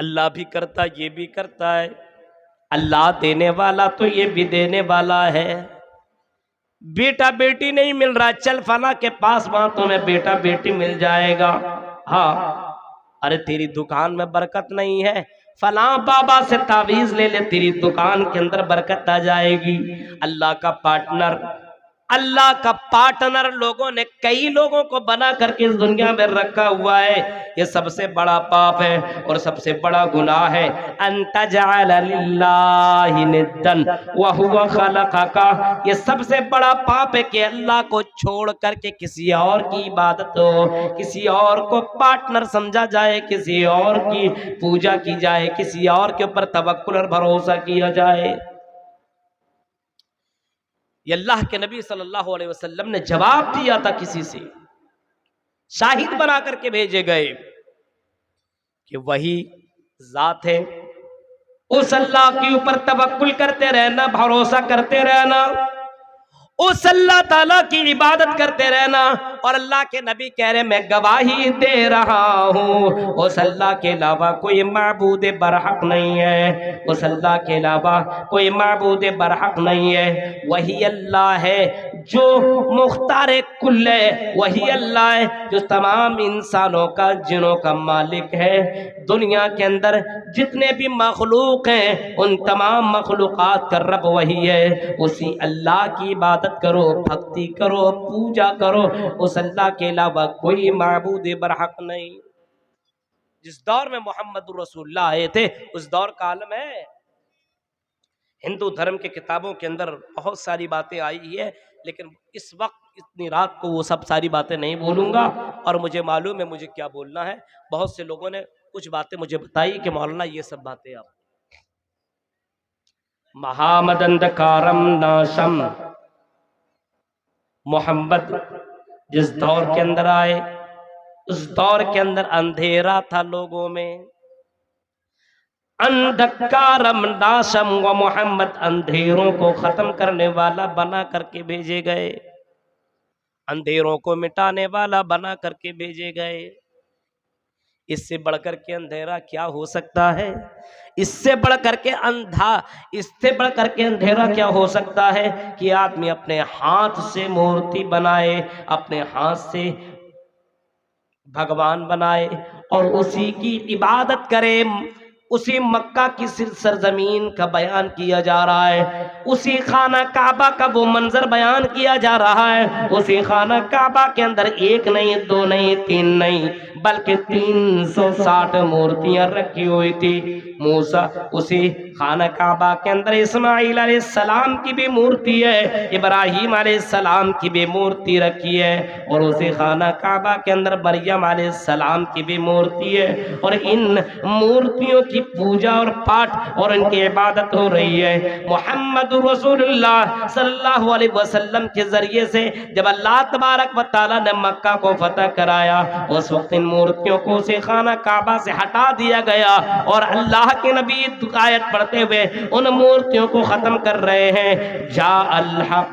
अल्लाह भी करता, ये भी करता है। अल्लाह देने वाला तो ये भी देने वाला है। बेटा बेटी नहीं मिल रहा, चल फला के पास, वहां तुम्हें बेटा बेटी मिल जाएगा। हाँ, अरे तेरी दुकान में बरकत नहीं है, फला बाबा से तावीज ले ले, तेरी दुकान के अंदर बरकत आ जाएगी। अल्लाह का पार्टनर लोगों ने कई लोगों को बना करके इस दुनिया में रखा हुआ है। ये सबसे बड़ा पाप है और सबसे बड़ा गुनाह है। अंता जअल लिल्लाहि निद्दन व हुवा खलक़का, ये सबसे बड़ा पाप है कि अल्लाह को छोड़ करके किसी और की इबादत हो, किसी और को पार्टनर समझा जाए, किसी और की पूजा की जाए, किसी और के ऊपर तवक्कुल और भरोसा किया जाए। ये अल्लाह के नबी सल्लल्लाहु अलैहि वसल्लम ने जवाब दिया था, किसी से शाहिद बना करके भेजे गए कि वही जात है, उस अल्लाह के ऊपर तवक्कुल करते रहना, भरोसा करते रहना, उस अल्लाह ताला की इबादत करते रहना। और अल्लाह के नबी कह रहे, मैं गवाही दे रहा हूँ उस अल्लाह के अलावा कोई माबूद बरहक नहीं है, उस अल्लाह के अलावा कोई माबूद बरहक नहीं है। वही अल्लाह है जो मुख्तार कुल है, वही अल्लाह है जो तमाम इंसानों का, जिनों का मालिक है। दुनिया के अंदर जितने भी मखलूक हैं, उन तमाम मखलूकात का रब वही है। उसी अल्लाह की इबादत करो, भक्ति करो, पूजा करो, उस अल्लाह के अलावा कोई माबूद बरहक नहीं। जिस दौर में मोहम्मद रसूलुल्लाह आए थे, उस दौर का आलम है। हिंदू धर्म के किताबों के अंदर बहुत सारी बातें आई है, लेकिन इस वक्त इतनी रात को वो सब सारी बातें नहीं बोलूंगा। और मुझे मालूम है मुझे क्या बोलना है। बहुत से लोगों ने कुछ बातें मुझे बताई कि मौलाना ये सब बातें आप महामदंधकारम नाशम, मोहम्मद जिस दौर के अंदर आए, उस दौर के अंदर अंधेरा था लोगों में। अंधकारम नाशम व मोहम्मद अंधेरों को खत्म करने वाला बना करके भेजे गए, अंधेरों को मिटाने वाला बना करके भेजे गए। इससे बढ़कर के अंधेरा क्या हो सकता है? इससे बढ़कर के इससे बढ़कर के अंधेरा क्या हो सकता है कि आदमी अपने हाथ से मूर्ति बनाए, अपने हाथ से भगवान बनाए और उसी की इबादत करे। उसी मक्का की सरजमीन का बयान किया जा रहा है, उसी खाना काबा का वो मंजर बयान किया जा रहा है। उसी खाना काबा के अंदर एक नहीं, दो नहीं, तीन नहीं, बल्कि 360 मूर्तियां रखी हुई थी। मूसा, उसी खाना काबा के अंदर इस्माइल अलैहिस्सलाम की भी मूर्ति है, इब्राहिम अलैहिस्सलाम की भी मूर्ति रखी है, और उसी खाना काबा के अंदर मरियम अलैहिस्सलाम की भी मूर्ति है। और इन मूर्तियों की पूजा और पाठ और इनकी इबादत हो रही है। मोहम्मद रसूलुल्लाह सल्लल्लाहु अलैहि वसल्लम के जरिए से जब अल्लाह तबारक व तआला ने मक्का को फतह कराया, उस वक्त इन मूर्तियों को उसे खाना काबा से हटा दिया गया और अल्लाह के नबी आयत पढ़ते हुए उन मूर्तियों को खत्म कर रहे हैं। जा अल हक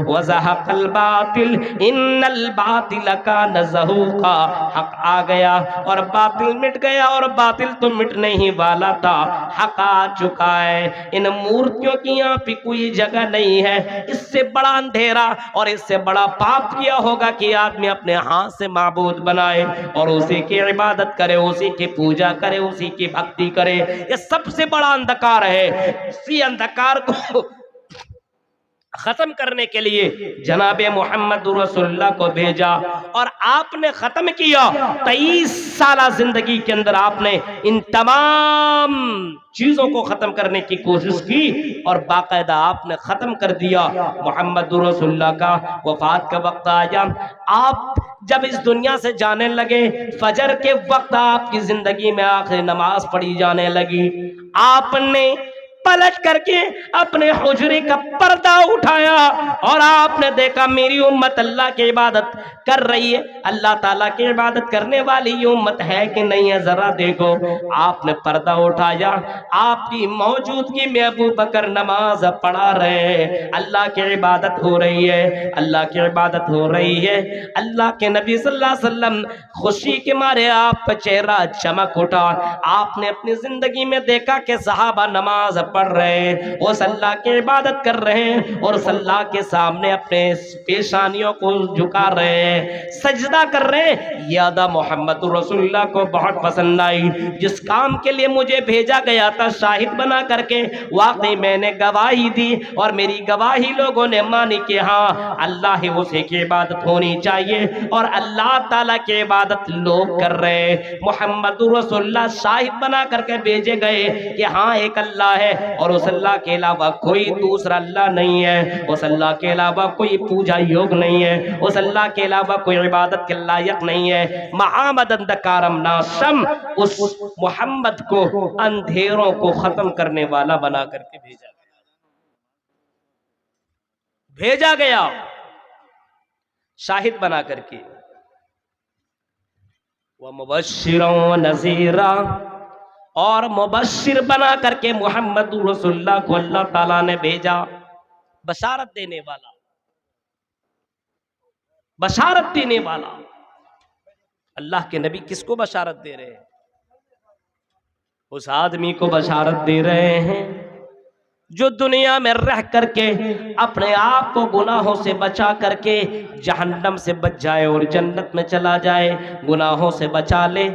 व ज़हक़ल बातिल इन्नल बातिल कान ज़हूक़ा, हक आ गया और बातिल मिट गया, और बातिल तो मिटने ही वाला था, हक आ चुका है। इन मूर्तियों की यहाँ पे कोई जगह नहीं है। इससे बड़ा अंधेरा और इससे बड़ा पाप किया होगा कि आदमी अपने हाथ से माबूद बनाए और उसी की इबादत करे, उसी की पूजा करे, उसी की भक्ति करे। ये सबसे बड़ा अंधकार है। इसी अंधकार को खत्म करने के लिए जनाबे मोहम्मद रसूलुल्लाह को भेजा और आपने खत्म किया। 23 साल जिंदगी के अंदर आपने इन तमाम चीजों को खत्म करने की कोशिश की और बाकायदा आपने खत्म कर दिया। मोहम्मद रसूलुल्लाह का वफात का वक्त आया, आप जब इस दुनिया से जाने लगे, फजर के वक्त आपकी जिंदगी में आखिरी नमाज पढ़ी जाने लगी। आपने पलट करके अपने हुजरे का पर्दा उठाया और आपने देखा मेरी उम्मत अल्लाह की इबादत कर रही है। अल्लाह ताला की इबादत करने वाली ये उम्मत है कि नहीं है, जरा देखो। आपने पर्दा उठाया, आपकी मौजूदगी में अबू बकर नमाज पढ़ा रहे, अल्लाह की इबादत हो रही है, अल्लाह की इबादत हो रही है। अल्लाह के नबी सल्लल्लाहु अलैहि वसल्लम खुशी के मारे आपका चेहरा चमक उठा। आपने अपनी जिंदगी में देखा कि सहाबा नमाज पढ़ रहे हैं, उस अल्लाह की इबादत कर रहे हैं और उस अल्लाह के सामने अपने पेशानियों को झुका रहे हैं, सजदा कर रहे हैं। यादा मोहम्मद रसूलुल्लाह को बहुत पसंद आई। जिस काम के लिए मुझे भेजा गया था शाहिद बना करके, वाकई मैंने गवाही दी और मेरी गवाही लोगों ने मानी कि हाँ अल्लाह ही उसी की इबादत होनी चाहिए और अल्लाह ताला की इबादत लोग कर रहे हैं। मोहम्मद रसूलुल्लाह शाहिद बना करके भेजे गए कि हाँ एक अल्लाह है और उस अल्लाह के अलावा कोई दूसरा अल्लाह नहीं है, उस अल्लाह के अलावा कोई पूजा योग नहीं है, उस अल्लाह के अलावा कोई इबादत के लायक नहीं है। मोहम्मदन कारम नाशम, उस मोहम्मद को अंधेरों को खत्म करने वाला बना करके भेजा गया, शाहिद बना करके। वह मुबश्शिरों व नज़ीरा, और मुबश्शिर बना करके मोहम्मद रसूलुल्लाह को अल्लाह ताला ने भेजा, बशारत देने वाला, बशारत देने वाला। अल्लाह के नबी किसको बशारत दे रहे हैं? उस आदमी को बशारत दे रहे हैं जो दुनिया में रह करके अपने आप को गुनाहों से बचा करके जहन्नम से बच जाए और जन्नत में चला जाए, गुनाहों से बचा ले।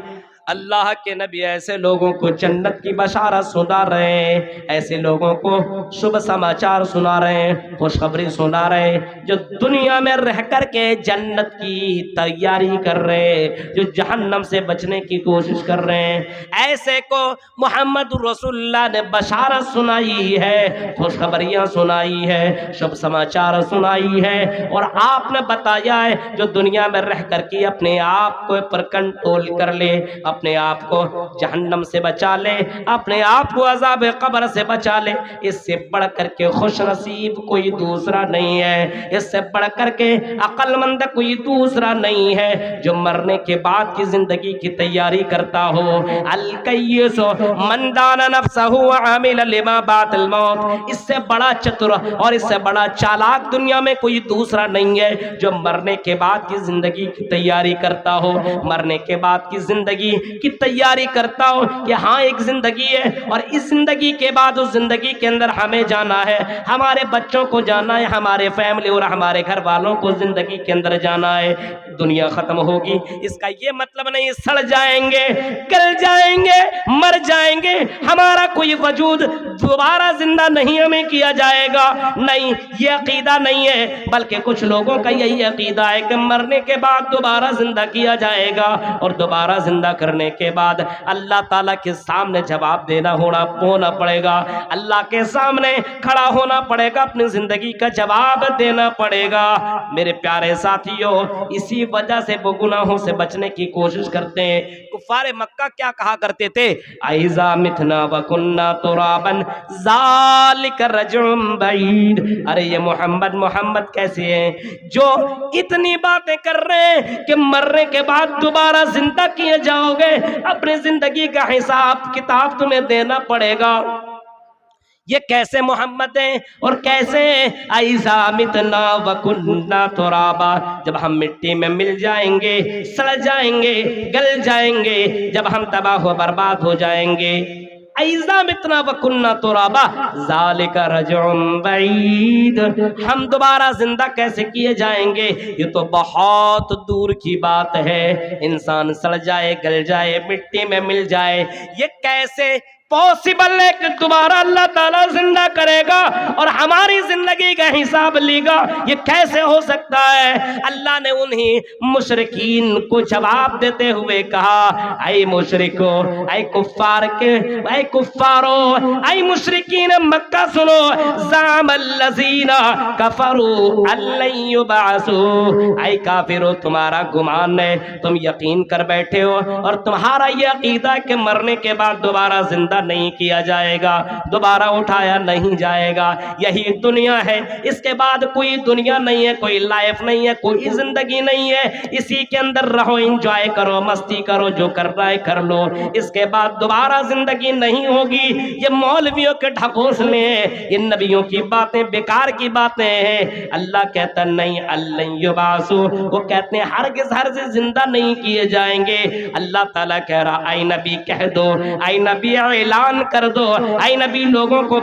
अल्लाह के नबी ऐसे लोगों को जन्नत की बशारत सुना रहे हैं, ऐसे लोगों को शुभ समाचार सुना रहे हैं, खुशखबरी सुना रहे हैं, जो दुनिया में रह करके जन्नत की तैयारी कर रहे हैं, जो जहन्नम से बचने की कोशिश कर रहे हैं। ऐसे को मोहम्मद रसूलुल्लाह ने बशारत सुनाई है, खुशखबरियाँ सुनाई है, शुभ समाचार सुनाई है और आपने बताया है जो दुनिया में रह करके अपने आप को पर कंट्रोल कर ले, अपने आप को जहन्नम से बचा ले, अपने आप को अज़ाब कब्र से बचा ले, इससे बढ़ करके खुश नसीब कोई दूसरा नहीं है, इससे बढ़ करके अक्लमंद कोई दूसरा नहीं है जो मरने के बाद की जिंदगी की तैयारी करता हो। अल-कय्यिसु मन दाना नफ्सहु व अमिल लिमा बादल मौत, इससे बड़ा चतुर और इससे बड़ा चालाक दुनिया में कोई दूसरा नहीं है जो मरने के बाद की जिंदगी की तैयारी करता हो, मरने के बाद की जिंदगी की तैयारी करता हो कि हाँ एक जिंदगी है और इस जिंदगी के बाद उस जिंदगी के अंदर हमें जाना है, हमारे बच्चों को जाना है, हमारे फैमिली और हमारे घर वालों को जिंदगी के अंदर जाना है। दुनिया खत्म होगी, इसका ये मतलब नहीं सड़ जाएंगे, गल जाएंगे, मर जाएंगे, हमारा कोई वजूद दोबारा जिंदा नहीं हमें किया जाएगा, नहीं, ये अकीदा नहीं है। बल्कि कुछ लोगों का यही अकीदा है कि मरने के बाद दोबारा जिंदा किया जाएगा और दोबारा जिंदा करने के बाद अल्लाह ताला के सामने जवाब देना होना पड़ेगा, अल्लाह के सामने खड़ा होना पड़ेगा, अपनी जिंदगी का जवाब देना पड़ेगा। मेरे प्यारे साथियों, इसी वजह से वो गुनाहों से बचने की कोशिश करते हैं। कुफारे मक्का क्या कहा करते थे? आइजा मिथना व कुन्ना तुराबन ज़ालिका रजुम बईद। अरे ये मोहम्मद कैसे हैं जो इतनी बातें कर रहे हैं कि मरने के बाद दोबारा जिंदा किए जाओगे, अपनी जिंदगी का हिसाब किताब तुम्हें देना पड़ेगा। ये कैसे मोहम्मद हैं और कैसे ऐसा मितना वकुन्ना तुराबा, जब हम मिट्टी में मिल जाएंगे, सड़ जाएंगे, गल जाएंगे, जब हम तबाह व बर्बाद हो जाएंगे। ऐसा मितना वकुन्ना तुराबा ज़ालिका रजुम बईद, हम दोबारा जिंदा कैसे किए जाएंगे? ये तो बहुत दूर की बात है। इंसान सड़ जाए, गल जाए, मिट्टी में मिल जाए, ये कैसे पॉसिबल है कि दोबारा अल्लाह ताला जिंदा करेगा और हमारी जिंदगी का हिसाब लेगा? ये कैसे हो सकता है? अल्लाह ने उन्हीं मुशरिकीन को जवाब देते हुए कहा, ऐ मुशरिको, ऐ कुफ्फार के, ऐ कुफ्फारो, ऐ मुशरिकीन मक्का सुनो, ज़ामल लज़ीना कफरू अल्लन युबअसू, ऐ काफिरो तुम्हारा गुमान है, तुम यकीन कर बैठे हो और तुम्हारा ये अकीदा है कि मरने के बाद दोबारा जिंदा जिंदा नहीं किया जाएगा, दोबारा उठाया नहीं जाएगा। यही दुनिया है, इसके बाद कोई दुनिया नहीं है, कोई लाइफ नहीं है, कोई जिंदगी नहीं है। इसी के अंदर रहो, एंजॉय करो, मस्ती करो, जो कर रहा है कर लो। इसके बाद दोबारा जिंदगी नहीं होगी। ये मौलवियों के ढकोसले हैं, इन नबियों की बातें बेकार की बातें हैं। अल्लाह कहता नहीं, अल्लाह युबासु, वो कहते हैं हरगिज़ जिंदा नहीं किए जाएंगे। अल्लाह ताला कह रहा, आई नबी कह दो, आई नबी ऐलान कर दो, आई नबी लोगों को